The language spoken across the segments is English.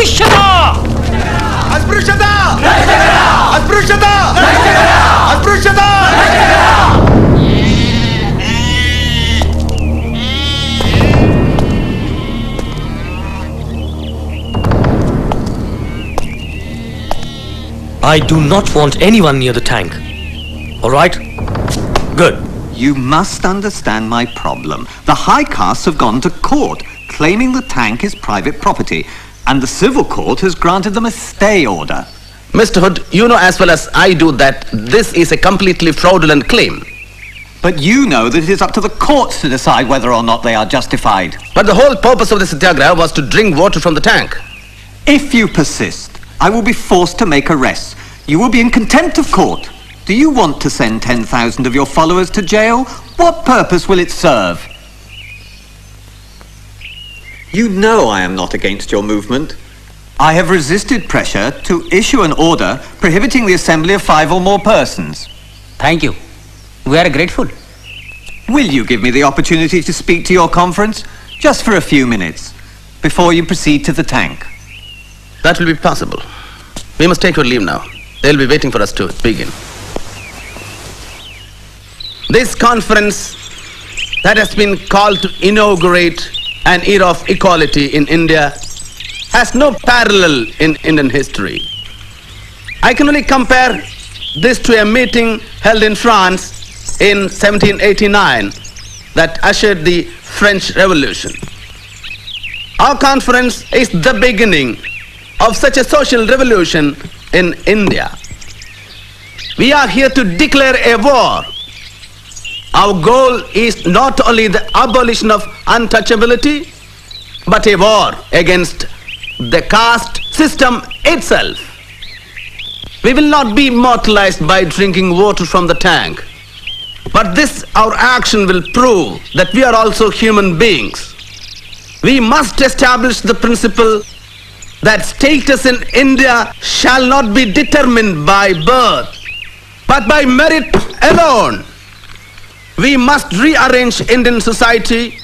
अस्पृश्यता! अस्पृश्यता! अस्पृश्यता! अस्पृश्यता! I do not want anyone near the tank. All right? Good. You must understand my problem. The high castes have gone to court, claiming the tank is private property, and the civil court has granted them a stay order. Mr. Hood, you know as well as I do that this is a completely fraudulent claim. But you know that it is up to the courts to decide whether or not they are justified. But the whole purpose of the satyagraha was to drink water from the tank. If you persist, I will be forced to make arrests. You will be in contempt of court. Do you want to send 10,000 of your followers to jail? What purpose will it serve? You know I am not against your movement. I have resisted pressure to issue an order prohibiting the assembly of 5 or more persons. Thank you. We are grateful. Will you give me the opportunity to speak to your conference? Just for a few minutes, before you proceed to the tank. That will be possible. We must take our leave now. They'll be waiting for us to begin. This conference that has been called to inaugurate an era of equality in India has no parallel in Indian history. I can only compare this to a meeting held in France in 1789 that ushered the French Revolution. Our conference is the beginning of such a social revolution in India. We are here to declare a war. Our goal is not only the abolition of untouchability, but a war against the caste system itself. We will not be immortalized by drinking water from the tank, but this, our action, will prove that we are also human beings. We must establish the principle that status in India shall not be determined by birth, but by merit alone. We must rearrange Indian society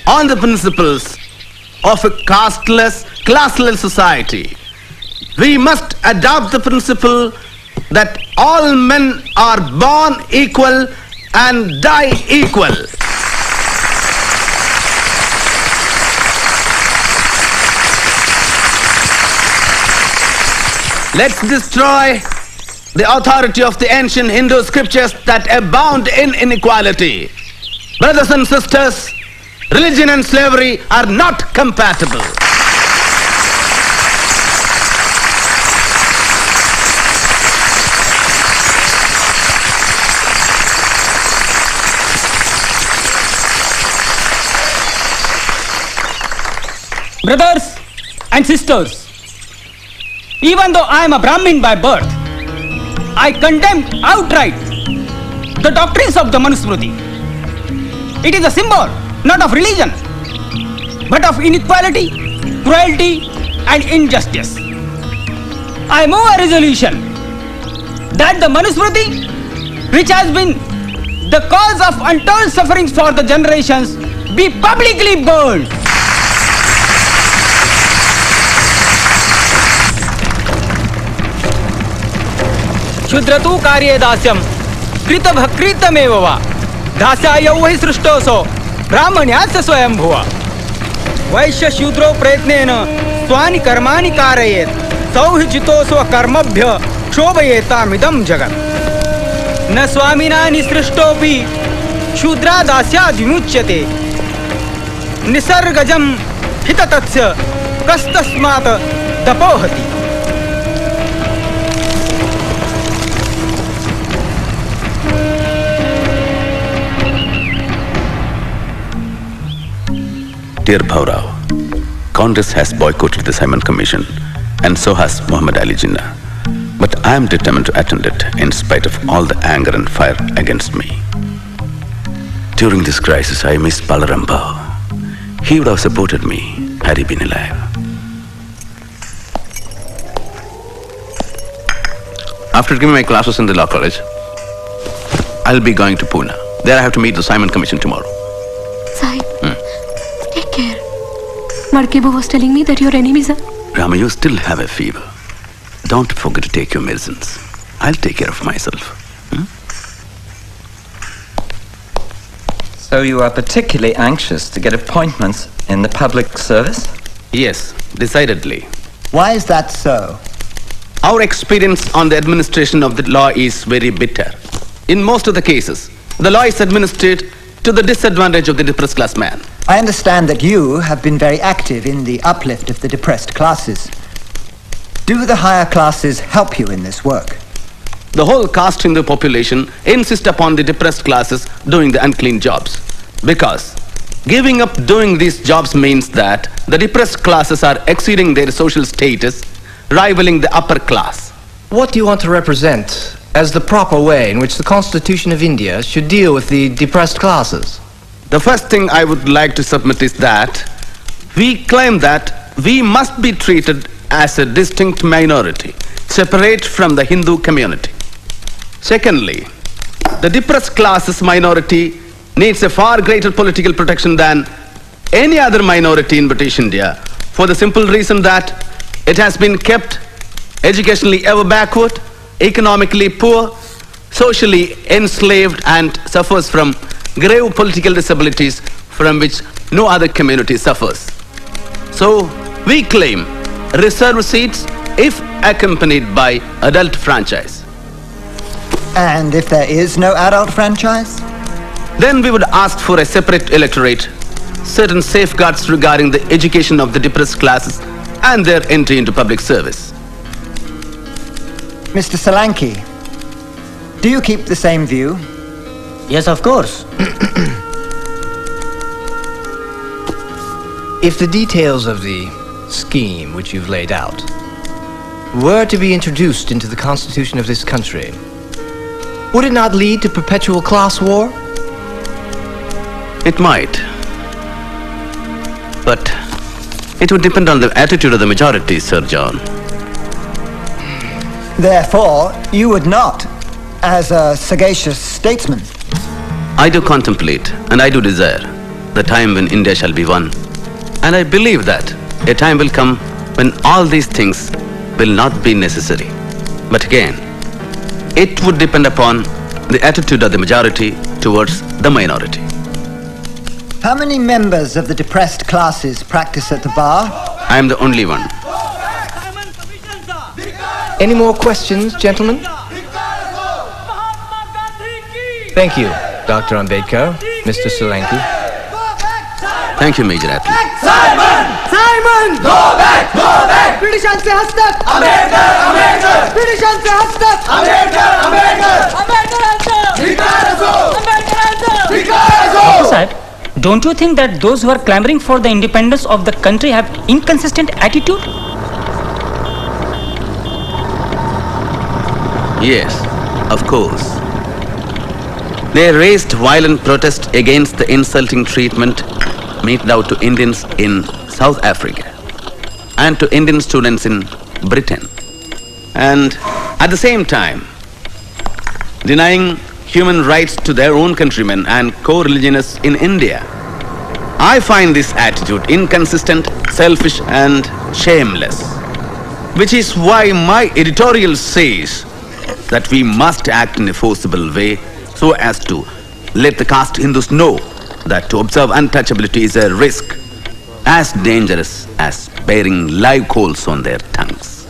on the principles of a casteless, classless society. We must adopt the principle that all men are born equal and die equal. Let's destroy the authority of the ancient Hindu scriptures that abound in inequality. Brothers and sisters, religion and slavery are not compatible. Brothers and sisters, even though I am a Brahmin by birth, I condemn outright the doctrines of the Manusmriti. It is a symbol not of religion, but of inequality, cruelty, and injustice. I move a resolution that the Manusmriti, which has been the cause of untold sufferings for the generations, be publicly burned. क्षुद्रतु कार्ये दास्यम कृतभकृतमेव वा दास्यायौ हि सृष्टोऽसौ ब्राह्मण्यास्य स्वयंभुव वैश्य शूद्रो प्रयत्नेन स्वानि कर्माणि कारयेत् सौ हि जितो स्वकर्मभ्य क्षोभयेतामिदं जगत् न स्वामिना निसृष्टोऽपि शूद्रा दास्याद् विमुच्यते निसर्गजं हिततस्य कस्तस्मात् तपोहति. Dear Bhaurao, Congress has boycotted the Simon Commission, and so has Muhammad Ali Jinnah. But I am determined to attend it in spite of all the anger and fire against me. During this crisis, I miss Balaram Bhau. He would have supported me had he been alive. After giving my classes in the law college, I'll be going to Pune. There I have to meet the Simon Commission tomorrow. Sahib, take care. Madkebo was telling me that your enemies are Rama, you still have a fever. Don't forget to take your medicines. I'll take care of myself. So you are particularly anxious to get appointments in the public service? Yes, decidedly. Why is that so? Our experience on the administration of the law is very bitter. In most of the cases, the law is administered to the disadvantage of the depressed class man. I understand that you have been very active in the uplift of the depressed classes. Do the higher classes help you in this work? The whole caste Hindu population insist upon the depressed classes doing the unclean jobs. Because giving up doing these jobs means that the depressed classes are exceeding their social status, rivaling the upper class. What do you want to represent as the proper way in which the Constitution of India should deal with the depressed classes? The first thing I would like to submit is that we claim that we must be treated as a distinct minority, separate from the Hindu community. Secondly, the depressed classes minority needs a far greater political protection than any other minority in British India, for the simple reason that it has been kept educationally ever backward, economically poor, socially enslaved, and suffers from grave political disabilities from which no other community suffers. So we claim reserved seats if accompanied by adult franchise. And if there is no adult franchise? Then we would ask for a separate electorate, certain safeguards regarding the education of the depressed classes and their entry into public service. Mr. Solanki, do you keep the same view? Yes, of course. If the details of the scheme which you've laid out were to be introduced into the Constitution of this country, would it not lead to perpetual class war? It might. But it would depend on the attitude of the majority, Sir John. Therefore, you would not, as a sagacious statesman. I do contemplate and I do desire the time when India shall be one. And I believe that a time will come when all these things will not be necessary. But again, it would depend upon the attitude of the majority towards the minority. How many members of the depressed classes practice at the bar? I am the only one. Any more questions, gentlemen? Thank you, Dr. Ambedkar, Mr. Solanki. Thank you, Major Atlee. Simon! Go back! Go back! Britishanse hastak! Ambedkar! Ambedkar! Britishanse hastak! Ambedkar! Ambedkar! Ambedkar answer! Dhikar aso! Ambedkar answer! Dhikar aso! Sir, don't you think that those who are clamoring for the independence of the country have inconsistent attitude? Yes, of course. They raised violent protest against the insulting treatment meted out to Indians in South Africa and to Indian students in Britain. And at the same time, denying human rights to their own countrymen and co-religionists in India. I find this attitude inconsistent, selfish, and shameless. Which is why my editorial says that we must act in a forcible way so as to let the caste Hindus know that to observe untouchability is a risk as dangerous as bearing live coals on their tongues.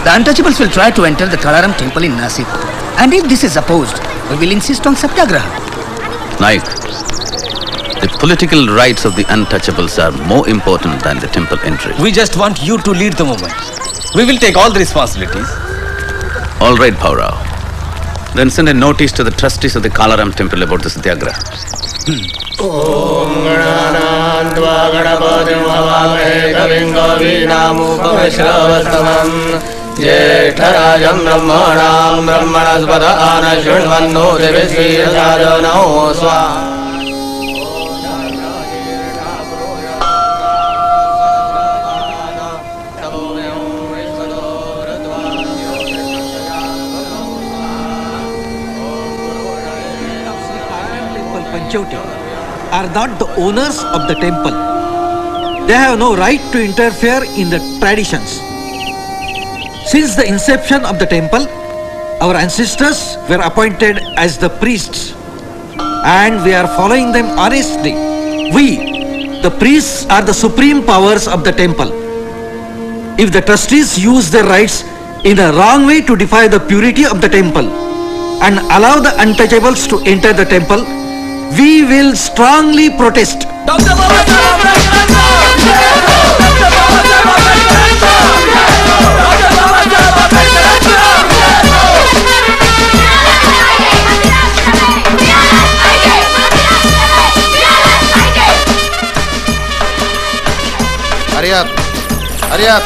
The untouchables will try to enter the Kalaram temple in Nasik. And if this is opposed, we will insist on Satyagraha. Naik, the political rights of the untouchables are more important than the temple entry. We just want you to lead the movement. We will take all the responsibilities. All right, Paurao. Then send a notice to the trustees of the Kalaram temple about the Satyagraha. ज्येष्ठराजं ब्रह्मणां ब्रह्मणस्पद आन शृण्वन्नो दिविश्रीरसादनो स्वा are not the owners of the temple. They have no right to interfere in the traditions. Since the inception of the temple, our ancestors were appointed as the priests, and we are following them honestly. We, the priests, are the supreme powers of the temple. If the trustees use their rights in a wrong way to defy the purity of the temple and allow the untouchables to enter the temple, we will strongly protest. Hurry up! Hurry up!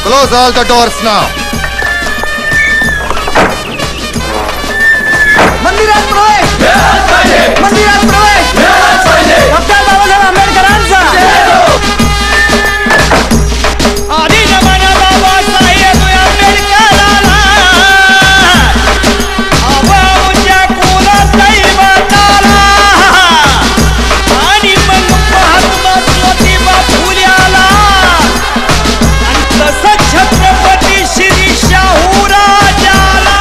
Close all the doors now! मंदिरात प्रवेश! मंदिरात प्रवेश! Doctor Babasaheb आंबेडकरांचा! आधी जमाना बाबासाहेब आंबेडकरांना आवाच्या कुलात दैवताला आणि मग महात्मा ज्योतिबा फुल्याला आणि तसं छत्रपती श्री शाहू राजाला.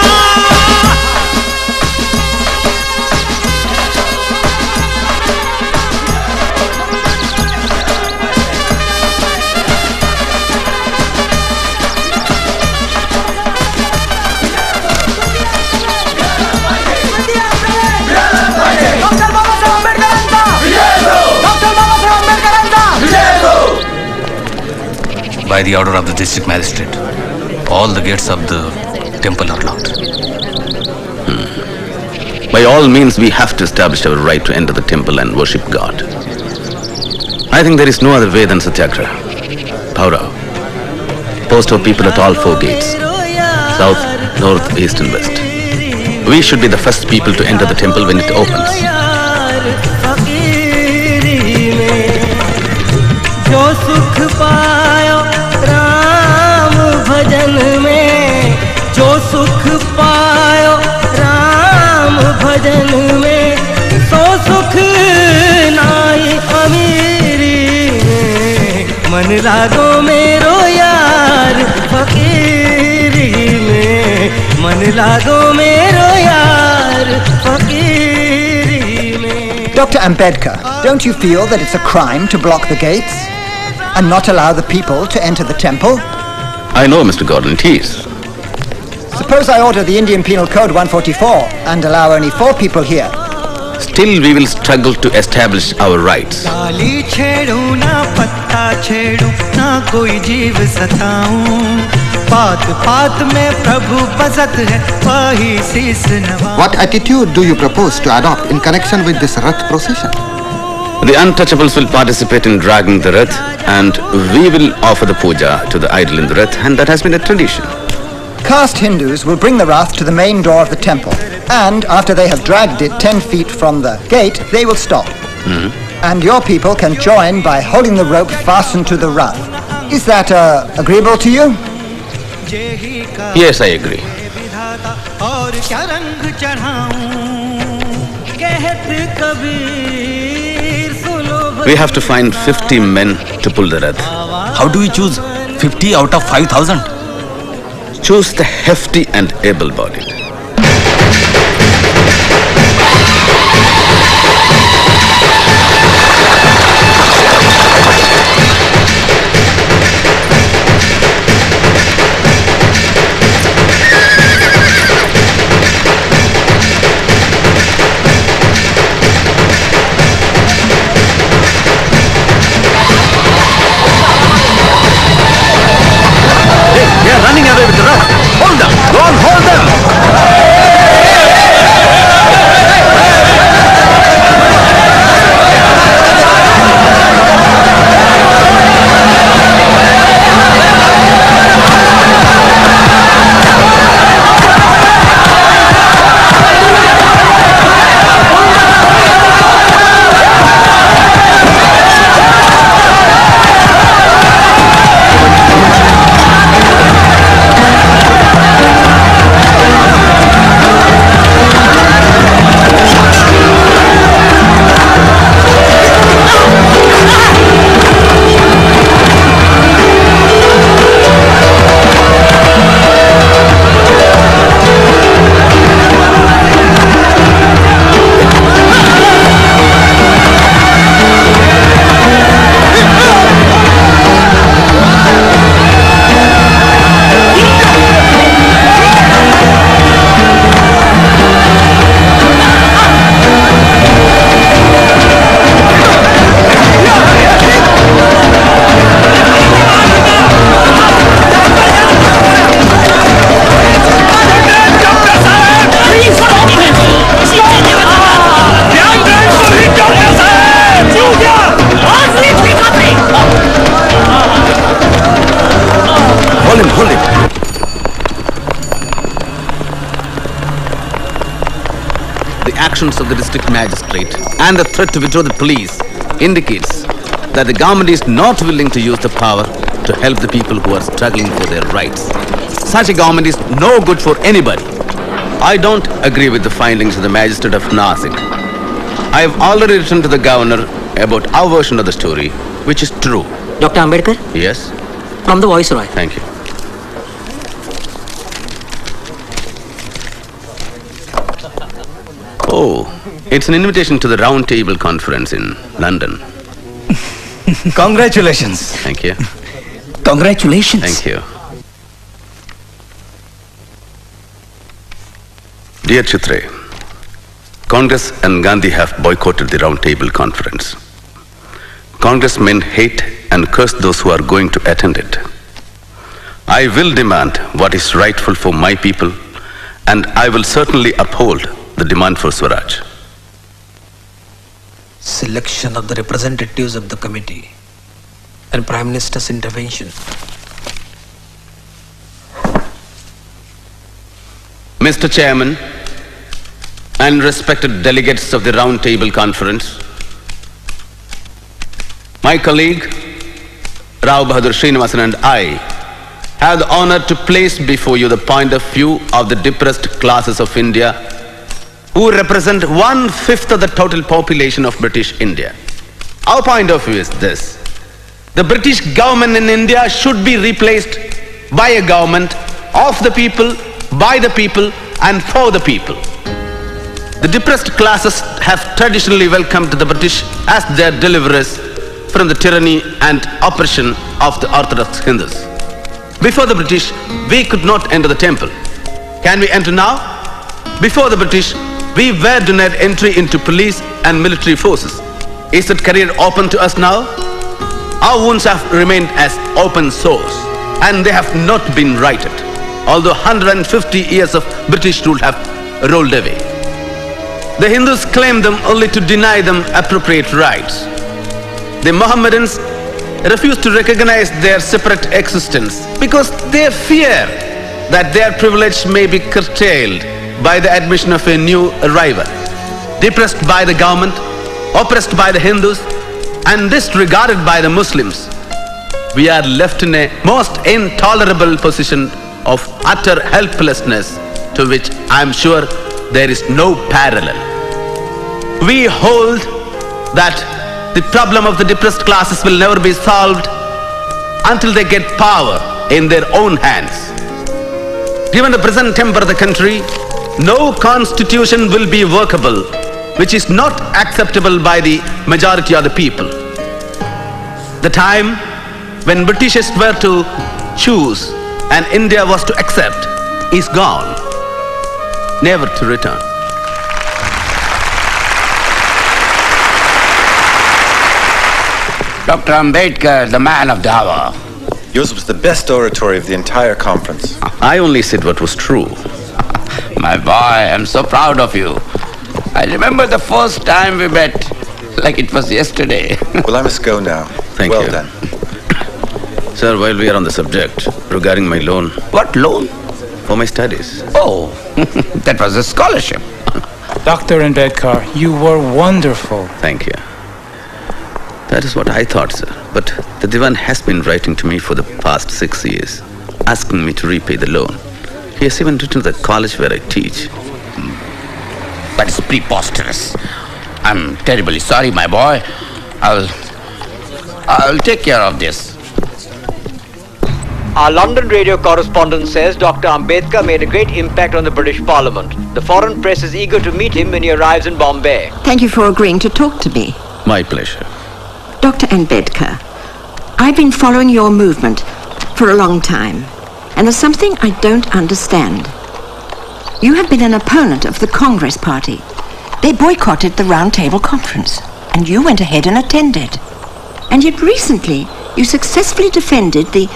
By the order of the district magistrate, all the gates of the temple are locked. By all means, we have to establish our right to enter the temple and worship God. I think there is no other way than Satyagraha. Paurav, post our people at all four gates, south, north, east and west. We should be the first people to enter the temple when it opens. जो सुख पायो राम भजन में, जो सुख पायो राम भजन में, सो सुख नाई अमीरी में. मन लागो मेरो यार फकीरी में, मन लागो मेरो यार फकीरी में. Dr. Ambedkar, don't you feel that it's a crime to block the gates and not allow the people to enter the temple? I know, Mr. Gordon, it is. Suppose I order the Indian Penal Code 144 and allow only 4 people here. Still, we will struggle to establish our rights. डाली छेड़ू ना पत्ता छेड़ू ना कोई जीव सताऊं, पात पात में प्रभु बसत है वही शीस नवाऊं. What attitude do you propose to adopt in connection with this Rath procession? The untouchables will participate in dragging the Rath, and we will offer the puja to the idol in the Rath, and that has been a tradition. Caste Hindus will bring the Rath to the main door of the temple, and after they have dragged it 10 feet from the gate, they will stop. And your people can join by holding the rope fastened to the Rath. Is that agreeable to you? Yes, I agree. और क्या रंग चढ़ाऊं, कहत कबीर सुनो. We have to find 50 men to pull the Rath. How do we choose 50 out of 5,000? Choose the hefty and able-bodied. They are running away with the Rath. Hold them! Go on, hold them! Hold him, hold him. The actions of the district magistrate and the threat to withdraw the police indicates that the government is not willing to use the power to help the people who are struggling for their rights. Such a government is no good for anybody. I don't agree with the findings of the magistrate of Nasik. I have already written to the governor about our version of the story, which is true. Dr. Ambedkar? Yes? From the Viceroy. Thank you. Oh, it's an invitation to the Round Table Conference in London. Congratulations. Thank you. Congratulations. Thank you. Dear Chitre, Congress and Gandhi have boycotted the Round Table Conference. Congressmen hate and curse those who are going to attend it. I will demand what is rightful for my people, and I will certainly uphold the demand for Swaraj. Selection of the representatives of the committee and Prime Minister's intervention. Mr. Chairman and respected delegates of the Round Table Conference, my colleague Rao Bahadur Srinivasan and I have the honor to place before you the point of view of the depressed classes of India who represent 1/5 of the total population of British India. Our point of view is this: the British government in India should be replaced by a government of the people, by the people, and for the people. The depressed classes have traditionally welcomed the British as their deliverers from the tyranny and oppression of the Orthodox Hindus. Before the British, we could not enter the temple. Can we enter now? Before the British, we were denied entry into police and military forces. Is that career open to us now? Our wounds have remained as open sores, and they have not been righted, although 150 years of British rule have rolled away. The Hindus claim them only to deny them appropriate rights. The Mohammedans refuse to recognize their separate existence because they fear that their privilege may be curtailed by the admission of a new arrival. Depressed by the government, oppressed by the Hindus, and disregarded by the Muslims, we are left in a most intolerable position of utter helplessness to which I am sure there is no parallel. We hold that the problem of the depressed classes will never be solved until they get power in their own hands. Given the present temper of the country, no constitution will be workable which is not acceptable by the majority of the people. The time when Britishers were to choose and India was to accept is gone, never to return. Dr. Ambedkar, the man of the hour. Yours was the best oratory of the entire conference. I only said what was true. My boy, I'm so proud of you. I remember the first time we met, like it was yesterday. Well, I must go now. Thank you. Well done. Sir, while we are on the subject, regarding my loan. What loan? For my studies. Oh, that was a scholarship. Dr. Ambedkar, you were wonderful. Thank you. That is what I thought, sir. But the Divan has been writing to me for the past 6 years, asking me to repay the loan. He has even written to the college where I teach. That is preposterous. I'm terribly sorry, my boy. I'll take care of this. Our London radio correspondent says Dr. Ambedkar made a great impact on the British Parliament. The foreign press is eager to meet him when he arrives in Bombay. Thank you for agreeing to talk to me. My pleasure. Dr. Ambedkar, I've been following your movement for a long time, and there's something I don't understand. You have been an opponent of the Congress Party. They boycotted the Round Table Conference, and you went ahead and attended. And yet recently, you successfully defended the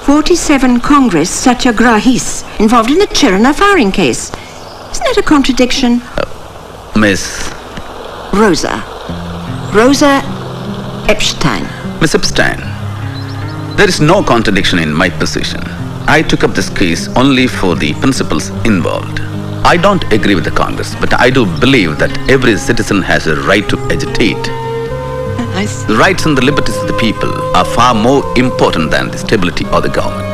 47 Congress Satyagrahis involved in the Chirana firing case. Isn't that a contradiction? Miss? Rosa Epstein. Miss Epstein, There is no contradiction in my position. I took up this case only for the principles involved. I don't agree with the Congress, but I do believe that every citizen has a right to agitate. The rights and the liberties of the people are far more important than the stability of the government.